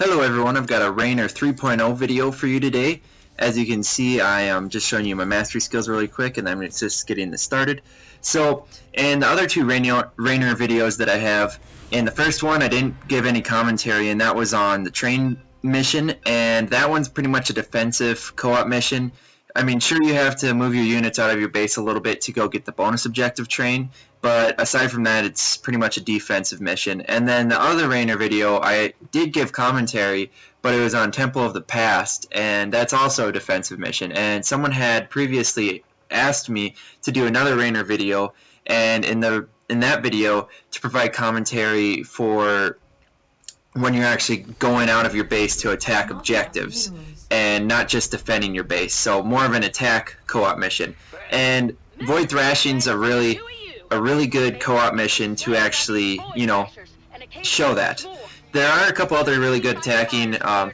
Hello everyone, I've got a Raynor 3.0 video for you today. As you can see, I am just showing you my mastery skills really quick, and I'm just getting this started. So, in the other two Raynor videos that I have, in the first one I didn't give any commentary, and that was on the train mission, and that one's pretty much a defensive co-op mission. I mean, sure, you have to move your units out of your base a little bit to go get the bonus objective train, but aside from that, it's pretty much a defensive mission. And then the other Raynor video, I did give commentary, but it was on Temple of the Past, and that's also a defensive mission. And someone had previously asked me to do another Raynor video, and in that video, to provide commentary for when you're actually going out of your base to attack objectives and not just defending your base. So more of an attack co-op mission. And Void Thrashing's a really good co-op mission to actually, show that. There are a couple other really good attacking, co-op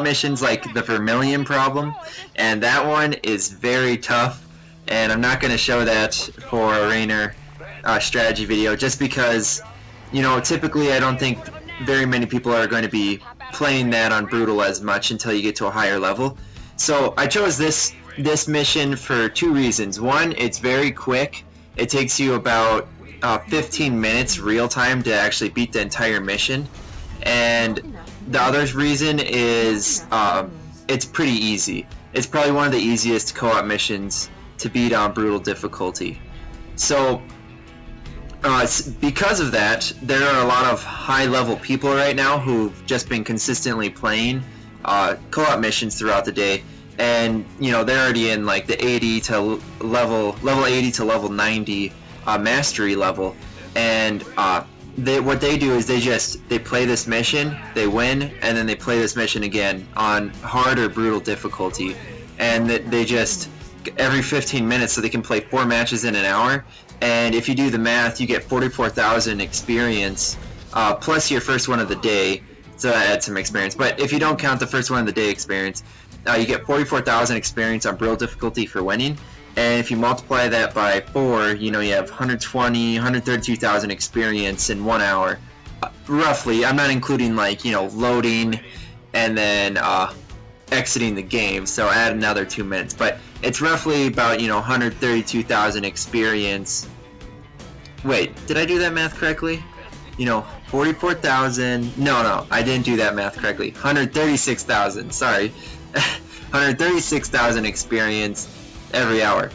missions like the Vermilion Problem, and that one is very tough, and I'm not going to show that for a Raynor strategy video just because, typically I don't think very many people are going to be playing that on Brutal as much until you get to a higher level. So I chose this mission for two reasons. One, it's very quick. It takes you about 15 minutes real time to actually beat the entire mission. And the other reason is it's pretty easy. It's probably one of the easiest co-op missions to beat on Brutal difficulty. So because of that, there are a lot of high-level people right now who've just been consistently playing co-op missions throughout the day, and they're already in like the 80 to level 80 to level 90 mastery level, and what they do is they play this mission, they win, and then they play this mission again on hard or brutal difficulty, and they just every 15 minutes, so they can play 4 matches in an hour. And if you do the math, you get 44,000 experience, plus your first one of the day, to add some experience. But if you don't count the first one of the day experience, you get 44,000 experience on Brutal difficulty for winning. And if you multiply that by 4, you have 132,000 experience in 1 hour. Roughly, I'm not including loading and then exiting the game, so add another 2 minutes. But it's roughly about 132,000 experience. Wait, did I do that math correctly? 44,000. No, I didn't do that math correctly. 136,000. Sorry, 136,000 experience every hour.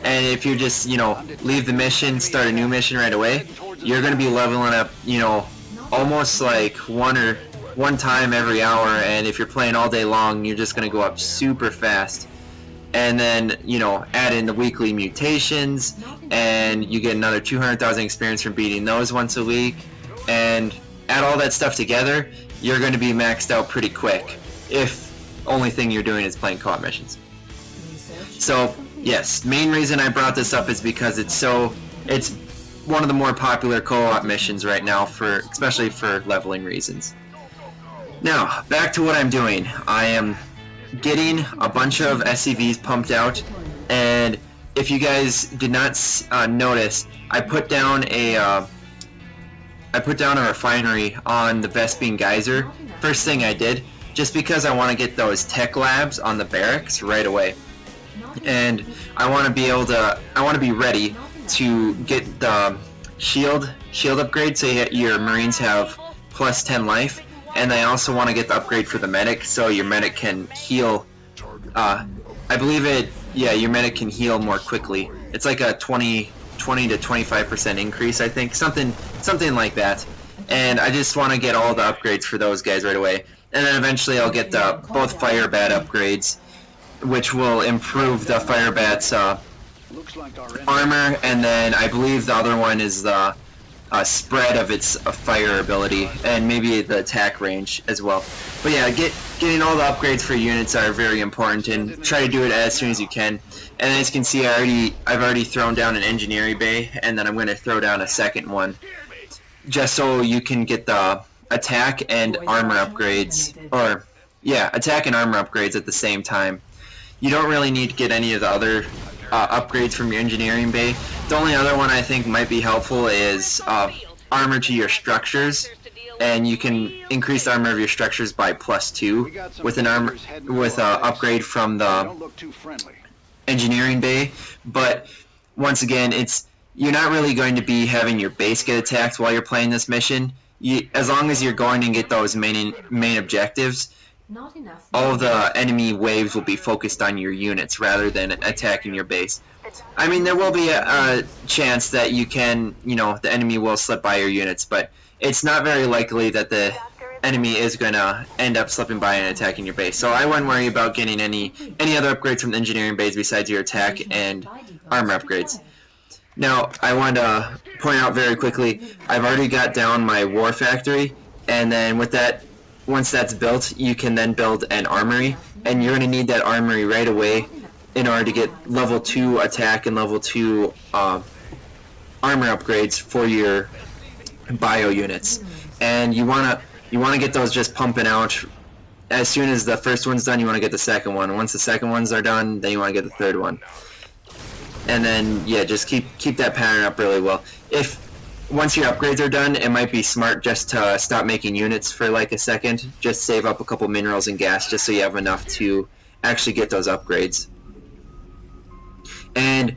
And if you just leave the mission, start a new mission right away, you're going to be leveling up almost like one time every hour. And if you're playing all day long, you're just going to go up super fast. And then add in the weekly mutations, and you get another 200,000 experience from beating those once a week, and add all that stuff together, you're going to be maxed out pretty quick if only thing you're doing is playing co-op missions. So yes, main reason I brought this up is because it's one of the more popular co-op missions right now, especially for leveling reasons. Now back to what I'm doing. I am getting a bunch of SCVs pumped out, and if you guys did not notice, I put down a refinery on the Vespine Geyser. First thing I did, just because I want to get those tech labs on the barracks right away, and I want to be ready to get the shield upgrade, so your Marines have plus 10 life. And I also want to get the upgrade for the medic, so your medic can heal. I believe your medic can heal more quickly. It's like a 20 to 25% increase, I think, something like that. And I just want to get all the upgrades for those guys right away. And then eventually I'll get both fire bat upgrades, which will improve the fire bat's armor, and then I believe the other one is the spread of its fire ability, and maybe the attack range as well. But yeah, getting all the upgrades for units are very important, and try to do it as soon as you can. And as you can see, I've already thrown down an engineering bay, and then I'm going to throw down a second one, just so you can get the attack and armor upgrades, attack and armor upgrades at the same time. You don't really need to get any of the other upgrades from your engineering bay. The only other one I think might be helpful is armor to your structures. and you can increase the armor of your structures by +2 with an upgrade from the engineering bay. But once again, you're not really going to be having your base get attacked while you're playing this mission. As long as you're going and get those main objectives, all of the enemy waves will be focused on your units rather than attacking your base. I mean, there will be a chance that the enemy will slip by your units, but it's not very likely that the enemy is going to end up slipping by and attacking your base. So I wouldn't worry about getting any other upgrades from the engineering base besides your attack and armor upgrades. Now, I want to point out very quickly, I've already got down my war factory, and then with that, once that's built, you can then build an armory, and you're going to need that armory right away in order to get level 2 attack and level 2 armor upgrades for your bio units. And you want to get those just pumping out. As soon as the first one's done, you want to get the second one. Once the second ones are done, then you want to get the third one. And then, yeah, just keep that pattern up really well. Once your upgrades are done, it might be smart just to stop making units for like a second. Just save up a couple minerals and gas just so you have enough to actually get those upgrades. And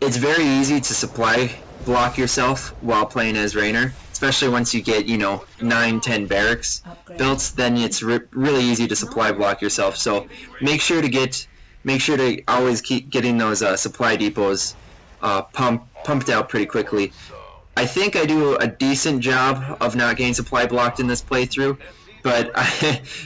it's very easy to supply block yourself while playing as Raynor, especially once you get 9-10 barracks built. Then it's really easy to supply block yourself. So make sure to always keep getting those supply depots pumped out pretty quickly. I think I do a decent job of not getting supply blocked in this playthrough, but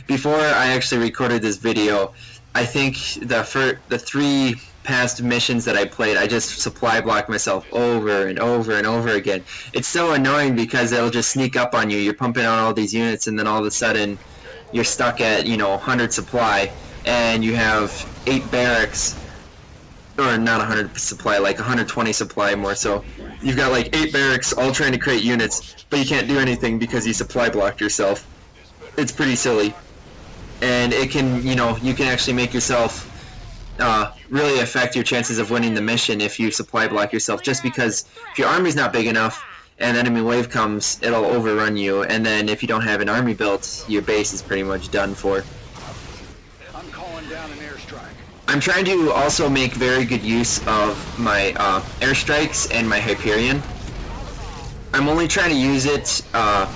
before I actually recorded this video, I think the 3 past missions that I played, I just supply blocked myself over and over and over again. It's so annoying because it'll just sneak up on you. You're pumping out all these units, and then all of a sudden you're stuck at 100 supply, and you have 8 barracks, or not 100 supply, like 120 supply more so. You've got like 8 barracks all trying to create units, but you can't do anything because you supply blocked yourself. It's pretty silly. And it can, you can actually make yourself really affect your chances of winning the mission if you supply block yourself, just because if your army's not big enough and the enemy wave comes, it'll overrun you, and then if you don't have an army built, your base is pretty much done for. I'm calling down an airstrike. I'm trying to also make very good use of my airstrikes and my Hyperion. I'm only trying to use my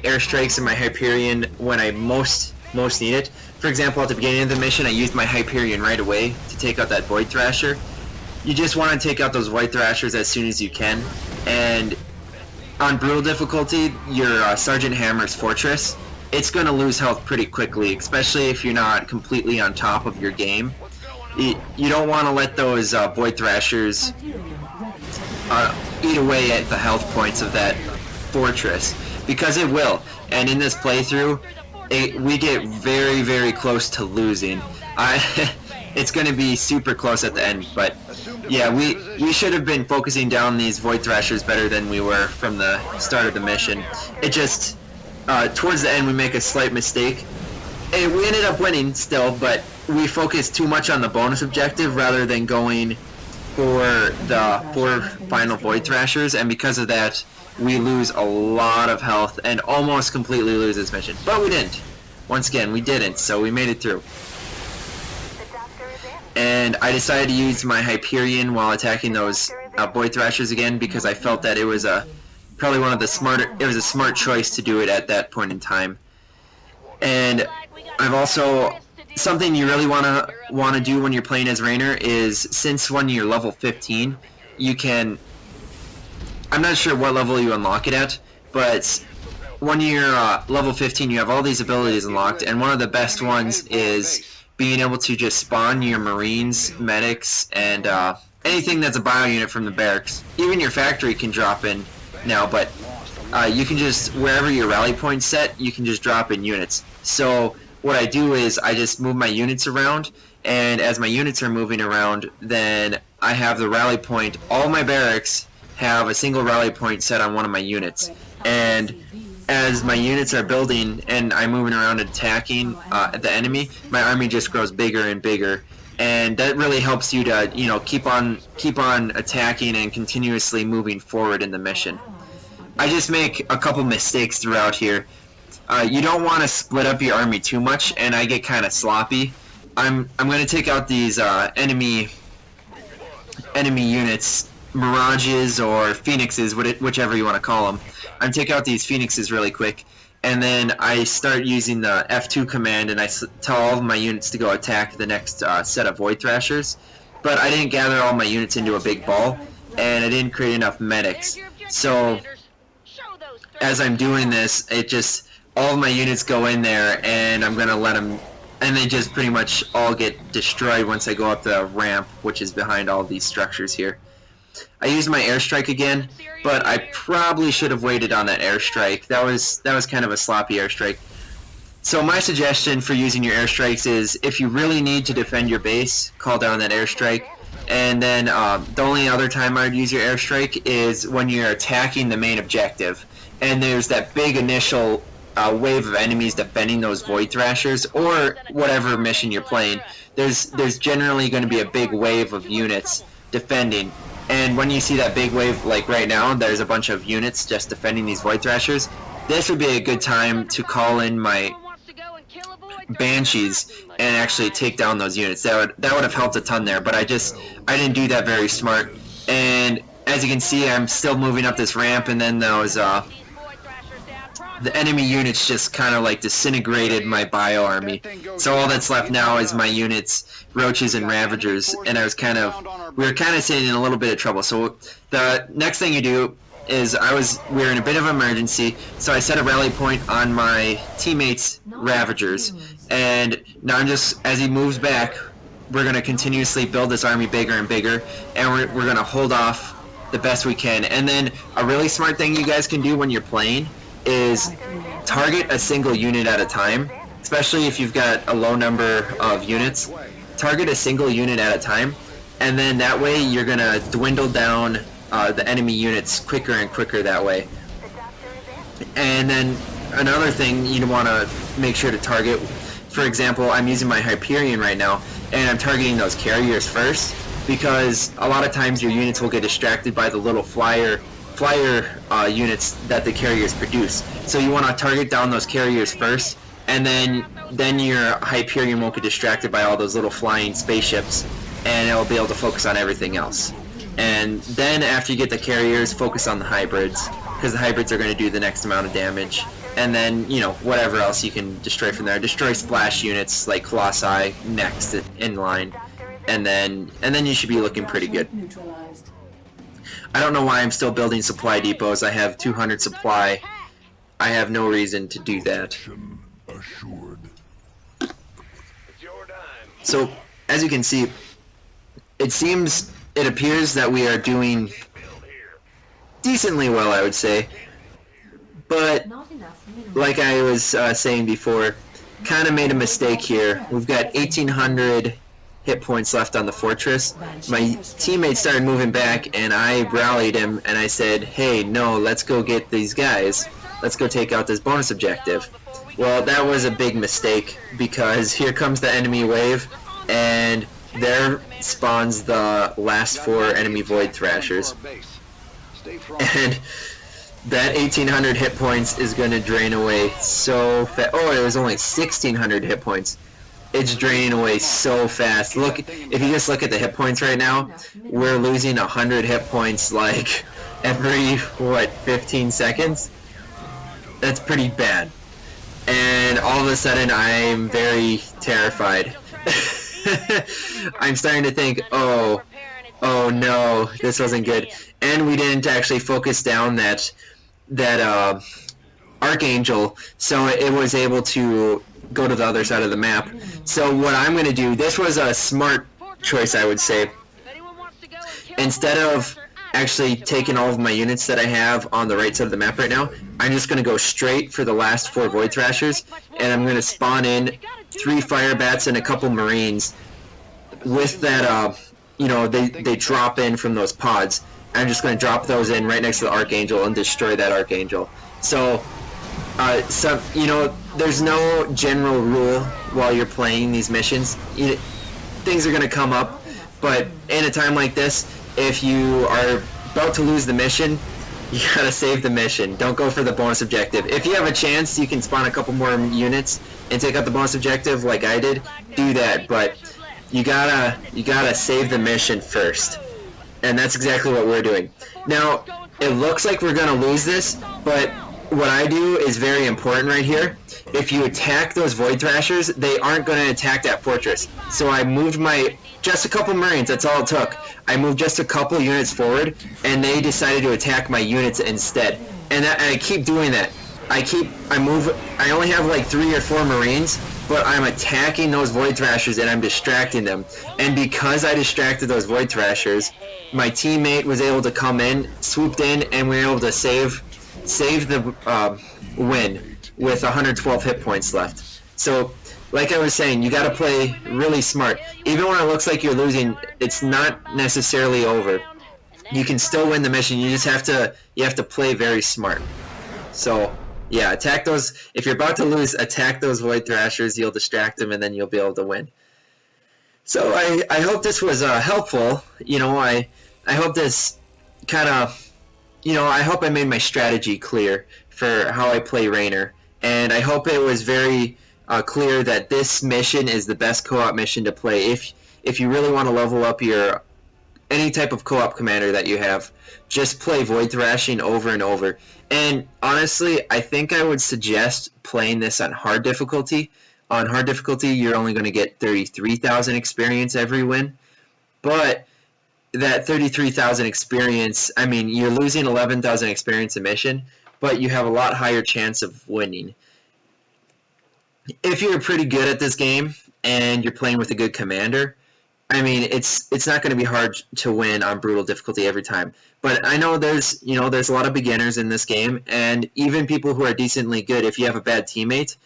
airstrikes and my Hyperion when I most need it. For example, at the beginning of the mission, I used my Hyperion right away to take out that Void Thrasher. You just want to take out those Void Thrashers as soon as you can. And on Brutal difficulty, your Sergeant Hammer's Fortress, it's going to lose health pretty quickly, especially if you're not completely on top of your game. You don't want to let those Void Thrashers eat away at the health points of that fortress, because it will. And in this playthrough, we get very, very close to losing. It's going to be super close at the end, but yeah, we should have been focusing down these Void Thrashers better than we were from the start of the mission. It just, towards the end, we make a slight mistake. And we ended up winning still, but we focused too much on the bonus objective rather than going for the 4 final Void Thrashers, and because of that, we lose a lot of health and almost completely lose this mission. But we didn't. Once again, we didn't, so we made it through. And I decided to use my Hyperion while attacking those Void Thrashers again, because I felt that it was probably one of the smarter. It was a smart choice to do it at that point in time. And I've also, something you really want to do when you're playing as Raynor is, since when you're level 15, you can, I'm not sure what level you unlock it at, but when you're level 15, you have all these abilities unlocked, and one of the best ones is being able to just spawn your Marines, medics, and anything that's a bio unit from the barracks. Even your factory can drop in now, but you can just, wherever your rally point's set, you can just drop in units. So what I do is I just move my units around, and as my units are moving around, then I have the rally point. All my barracks have a single rally point set on one of my units, and as my units are building and I'm moving around and attacking the enemy, my army just grows bigger and bigger, and that really helps you to keep on attacking and continuously moving forward in the mission. I just make a couple mistakes throughout here. You don't want to split up your army too much, and I get kind of sloppy. I'm going to take out these enemy units, mirages or phoenixes, whichever you want to call them. I'm taking out these phoenixes really quick, and then I start using the F2 command, and I tell all of my units to go attack the next set of Void Thrashers. But I didn't gather all my units into a big ball, and I didn't create enough medics. So as I'm doing this, all of my units go in there, and I'm gonna let them, and they just pretty much all get destroyed once I go up the ramp, which is behind all these structures here. I used my airstrike again, but I probably should have waited on that airstrike. That was kind of a sloppy airstrike. So my suggestion for using your airstrikes is, if you really need to defend your base, call down that airstrike. And then the only other time I would use your airstrike is when you're attacking the main objective, and there's that big initial wave of enemies defending those Void Thrashers, or whatever mission you're playing. There's generally going to be a big wave of units defending, and when you see that big wave, like right now, there's a bunch of units just defending these Void Thrashers. This would be a good time to call in my Banshees and actually take down those units. That would have helped a ton there, but I didn't do that very smart. And as you can see, I'm still moving up this ramp, and then those the enemy units just kind of like disintegrated my bio army. So all that's left now is my units, Roaches and Ravagers, and we were kind of sitting in a little bit of trouble. So the next thing you do is we were in a bit of an emergency, so I set a rally point on my teammates' Ravagers, and now as he moves back, we're going to continuously build this army bigger and bigger, and we're going to hold off the best we can. And then a really smart thing you guys can do when you're playing is target a single unit at a time, especially if you've got a low number of units. Target a single unit at a time, and then that way you're going to dwindle down the enemy units quicker and quicker that way. And then another thing you want to make sure to target, for example, I'm using my Hyperion right now, and I'm targeting those carriers first, because a lot of times your units will get distracted by the little flyer units that the carriers produce. So you want to target down those carriers first, and then your Hyperion won't get distracted by all those little flying spaceships, and it'll be able to focus on everything else. And then after you get the carriers, focus on the hybrids, because the hybrids are going to do the next amount of damage. And then, whatever else you can destroy from there. Destroy splash units like Colossi next in line, and then you should be looking pretty good. I don't know why I'm still building supply depots. I have 200 supply. I have no reason to do that. So, as you can see, it appears that we are doing decently well, I would say. But, like I was saying before, kind of made a mistake here. We've got 1,800 hit points left on the fortress. My teammate started moving back, and I rallied him, and I said, hey, no, let's go get these guys. Let's go take out this bonus objective. Well, that was a big mistake, because here comes the enemy wave, and there spawns the last 4 enemy Void Thrashers. And that 1,800 hit points is going to drain away so fast. Oh, it was only 1,600 hit points. It's draining away so fast. Look, if you just look at the hit points right now, we're losing 100 hit points like every, 15 seconds? That's pretty bad. And all of a sudden, I'm very terrified. I'm starting to think, oh no, this wasn't good. And we didn't actually focus down that Archangel, so it was able to go to the other side of the map. So what I'm going to do, this was a smart choice, I would say. Instead of actually taking all of my units that I have on the right side of the map right now, I'm just going to go straight for the last 4 Void Thrashers, and I'm going to spawn in 3 Fire Bats and a couple Marines with that, they drop in from those pods. I'm just going to drop those in right next to the Archangel and destroy that Archangel. So, there's no general rule while you're playing these missions. Things are going to come up, but in a time like this, if you are about to lose the mission, You gotta save the mission. Don't go for the bonus objective. If you have a chance, you can spawn a couple more units and take out the bonus objective like I did. Do that, but you gotta save the mission first. And that's exactly what we're doing. Now, it looks like we're gonna lose this, but what I do is very important right here. If you attack those Void Thrashers, they aren't gonna attack that fortress. So I moved just a couple Marines, that's all it took. I moved just a couple units forward, and they decided to attack my units instead. And I keep doing that. I only have like 3 or 4 Marines, but I'm attacking those Void Thrashers and I'm distracting them. And because I distracted those Void Thrashers, my teammate was able to come in, swooped in, and we were able to save the win with 112 hit points left. So, like I was saying, you got to play really smart. Even when it looks like you're losing, it's not necessarily over. You can still win the mission. You just have to play very smart. So, yeah, attack those. If you're about to lose, attack those Void Thrashers. You'll distract them, and then you'll be able to win. So I hope this was helpful. You know, I hope this kind of, you know, I hope I made my strategy clear for how I play Raynor, and I hope it was very clear that this mission is the best co-op mission to play. If you really want to level up your any type of co-op commander that you have, just play Void Thrashing over and over. And honestly, I think I would suggest playing this on hard difficulty. On hard difficulty, you're only going to get 33,000 experience every win. But that 33,000 experience, I mean, you're losing 11,000 experience a mission, but you have a lot higher chance of winning. If you're pretty good at this game and you're playing with a good commander, I mean, it's not going to be hard to win on brutal difficulty every time. But I know there's a lot of beginners in this game, and even people who are decently good, if you have a bad teammate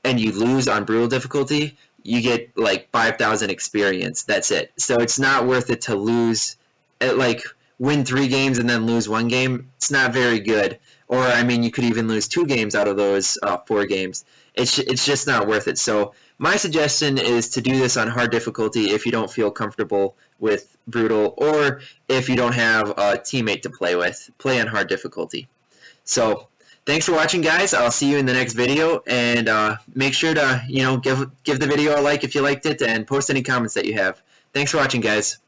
and you lose on brutal difficulty, you get like 5,000 experience. That's it. So it's not worth it to lose, like win 3 games and then lose 1 game. It's not very good. Or I mean, you could even lose 2 games out of those 4 games. It's just not worth it. So my suggestion is to do this on hard difficulty if you don't feel comfortable with brutal, or if you don't have a teammate to play with. Play on hard difficulty. So thanks for watching, guys. I'll see you in the next video, and make sure to give the video a like if you liked it, and post any comments that you have. Thanks for watching, guys.